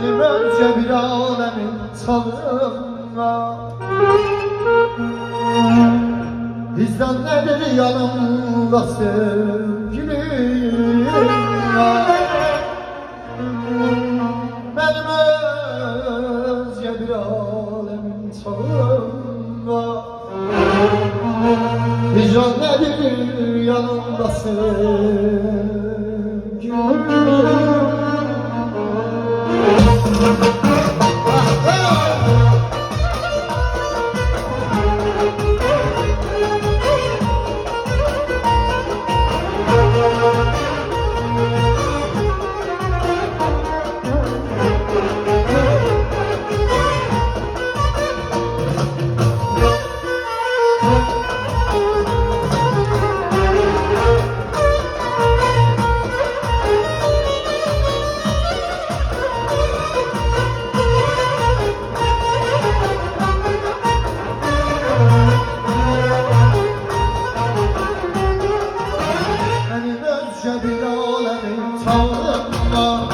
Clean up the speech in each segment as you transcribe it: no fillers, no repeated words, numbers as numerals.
Benim önce bir alemin salınma. Bizden nedir yanımda sevgilim var. Benim önce bir alemin salınma. Bizden nedir yanımda sevgilim. Bir alemin tanrımla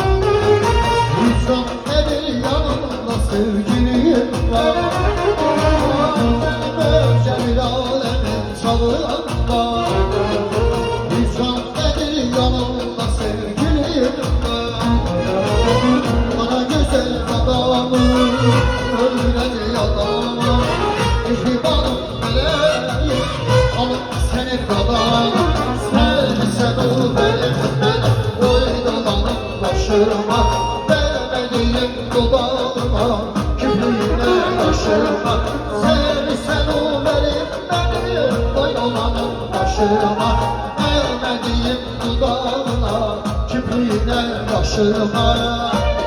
İnsan nedir yanımda sevgilim var. Önce bir alemin tanrımla İnsan nedir yanımda sevgilim var. Bana güzel adamı öldüren adamı İhtibarım meleğim alıp seni kadar sen ol benimden oynamanın başıma. Vermediğim dudağıma küplüğüne yaşıma. Sen ol benimden oynamanın başıma. Vermediğim dudağına küplüğüne yaşıma.